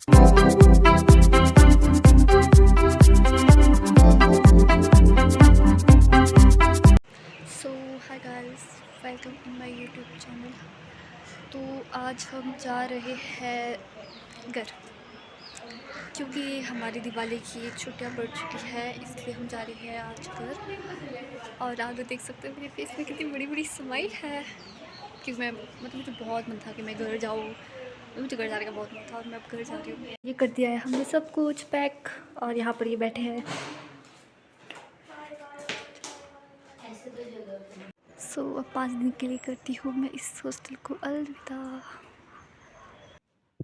So hi guys, welcome in my YouTube channel. तो आज हम जा रहे हैं घर, क्योंकि हमारी दिवाली की छुट्टियां पड़ चुकी है, इसलिए हम जा रहे हैं आज घर। और आप लोग देख सकते हो मेरे फेस में कितनी बड़ी बड़ी स्माइल है, क्योंकि मैं मुझे बहुत मन था कि मैं घर जाऊँ। मुझे घर जाने का बहुत मन था और मैं अब घर जा रही हूँ। ये कर दिया है हमने सब कुछ पैक, और यहाँ पर ये बैठे हैं। अब 5 दिन के लिए करती हूँ मैं इस हॉस्टल को अलविदा।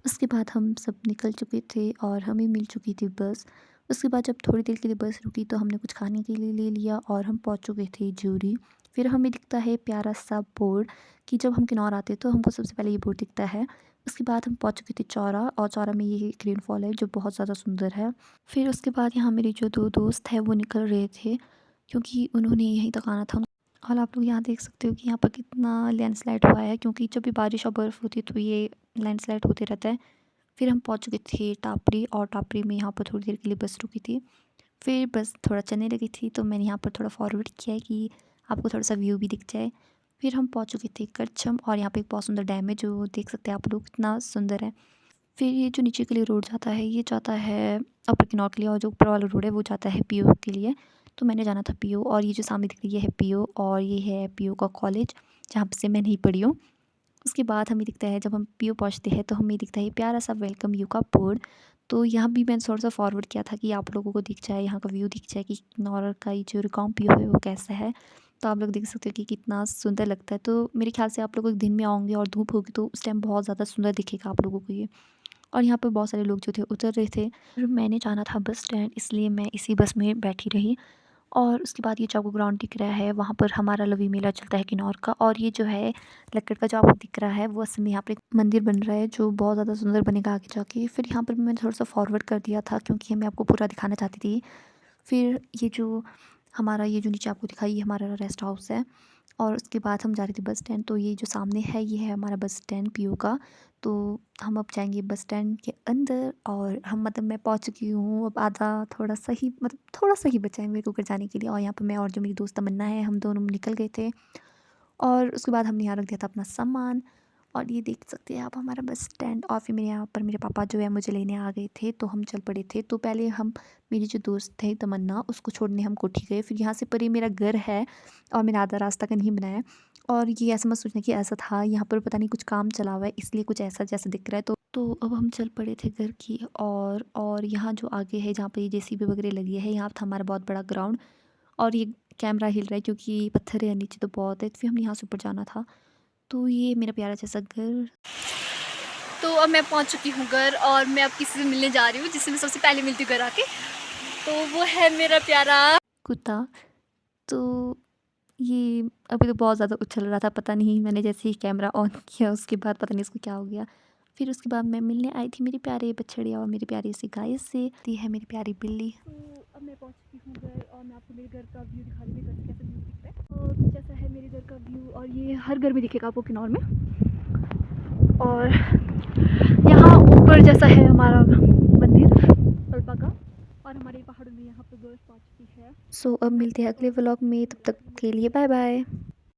उसके बाद हम सब निकल चुके थे और हमें मिल चुकी थी बस। उसके बाद जब थोड़ी देर के लिए बस रुकी तो हमने कुछ खाने के लिए ले लिया और हम पहुँच चुके थे ज्यूरी। फिर हमें दिखता है प्यारा सा बोर्ड कि जब हम किन्नौर आते तो हमको सबसे पहले ये बोर्ड दिखता है। उसके बाद हम पहुँच चुके थे चौरा, और चौरा में ये ग्रीन फॉल है जो बहुत ज़्यादा सुंदर है। फिर उसके बाद यहाँ मेरे जो 2 दोस्त हैं वो निकल रहे थे, क्योंकि उन्होंने यहीं तक आना था। और आप लोग यहाँ देख सकते हो कि यहाँ पर कितना लैंडस्लाइड हुआ है, क्योंकि जब भी बारिश और बर्फ़ होती है तो ये लैंडस्लाइड होते रहता है। फिर हम पहुँच चुके थे टापरी, और टापरी में यहाँ पर थोड़ी देर के लिए बस रुकी थी। फिर बस थोड़ा चलने लगी थी तो मैंने यहाँ पर थोड़ा फॉरवर्ड किया है कि आपको थोड़ा सा व्यू भी दिख जाए। फिर हम पहुँच चुके थे करछम, और यहाँ पे एक बहुत सुंदर डैम है जो देख सकते हैं आप लोग, कितना सुंदर है। फिर ये जो नीचे के लिए रोड जाता है ये जाता है अपर किन्नौर के लिए, और जो ऊपर वाला रोड है वो जाता है पीओ के लिए। तो मैंने जाना था पीओ, और ये जो सामने दिख रही है पीओ, और ये है पीओ का कॉलेज जहाँ से मैं नहीं पढ़ी हूँ। उसके बाद हमें दिखता है जब हम पीओ पहुँचते हैं तो हमें दिखता है प्यारा सा वेलकम यू का बोर्ड। तो यहाँ भी मैंने थोड़ा सा फॉरवर्ड किया था कि आप लोगों को दिख जाए, यहाँ का व्यू दिख जाए कि किन्नौर का ये जो रिकांग पीओ है वो कैसा है। तो आप लोग देख सकते हो कि कितना सुंदर लगता है। तो मेरे ख्याल से आप लोग दिन में आओगे और धूप होगी तो उस टाइम बहुत ज़्यादा सुंदर दिखेगा आप लोगों को ये। और यहाँ पर बहुत सारे लोग जो थे उतर रहे थे। फिर मैंने जाना था बस स्टैंड, इसलिए मैं इसी बस में बैठी रही। और उसके बाद ये जो आपको ग्राउंड दिख रहा है वहाँ पर हमारा लवी मेला चलता है किन्नौर का। और ये जो है लक्कड़ का जो आपको दिख रहा है वो असल में यहाँ पर एक मंदिर बन रहा है जो बहुत ज़्यादा सुंदर बनेगा आगे जाके। फिर यहाँ पर मैंने थोड़ा सा फॉरवर्ड कर दिया था क्योंकि मैं आपको पूरा दिखाना चाहती थी। फिर ये जो हमारा ये जो नीचे आपको दिखाई ये हमारा रेस्ट हाउस है। और उसके बाद हम जा रहे थे बस स्टैंड। तो ये जो सामने है ये है हमारा बस स्टैंड पीओ का। तो हम अब जाएंगे बस स्टैंड के अंदर, और हम मैं पहुंच चुकी हूँ। अब आधा थोड़ा सा ही बचा है मेरे को घर जाने के लिए। और यहाँ पर मैं और जो मेरी दोस्त तमन्ना है हम दोनों निकल गए थे। और उसके बाद हमने यहाँ रख दिया था अपना सामान। और ये देख सकते हैं आप हमारा बस स्टैंड। और फिर मेरे यहाँ पर मेरे पापा जो है मुझे लेने आ गए थे तो हम चल पड़े थे। तो पहले हम मेरी जो दोस्त थे तमन्ना उसको छोड़ने हम कोठी गए। फिर यहाँ से परे मेरा घर है और मैंने आधा रास्ता का नहीं बनाया। और ये ऐसा मत सोचना कि ऐसा था, यहाँ पर पता नहीं कुछ काम चला हुआ है इसलिए कुछ ऐसा जैसा दिख रहा है। तो अब हम चल पड़े थे घर की। और यहाँ जो आगे है जहाँ पर ये जेसीबी वगैरह लगी है यहाँ था हमारा बहुत बड़ा ग्राउंड। और ये कैमरा हिल रहा है क्योंकि पत्थर है नीचे तो बहुत है। फिर हमने यहाँ से ऊपर जाना था। तो ये मेरा प्यारा जैसा घर। तो अब मैं पहुंच चुकी हूँ घर, और मैं अब किसी से मिलने जा रही हूँ जिससे मैं सबसे पहले मिलती हूँ घर आके। तो वो है मेरा प्यारा कुत्ता। तो ये अभी तो बहुत ज़्यादा उछल रहा था, पता नहीं मैंने जैसे ही कैमरा ऑन किया उसके बाद पता नहीं इसको क्या हो गया। फिर उसके बाद मैं मिलने आई थी मेरे प्यारे बछड़े और मेरी प्यारी सी गाय से। दी है मेरी प्यारी बिल्ली। तो अब मैं पहुंच चुकी हूँ घर, और मैं आपको मेरे घर का व्यू दिखा रही हूँ, कैसा व्यू दिखता है और जैसा है मेरे घर का व्यू। और ये हर घर में दिखेगा आपको किन्नौर में। और यहाँ ऊपर जैसा है हमारा मंदिर अल्पा का, और हमारे पहाड़ों में यहाँ पर बर्फ आ चुकी है। अब मिलते हैं अगले व्लॉग में, तब तक के लिए बाय बाय।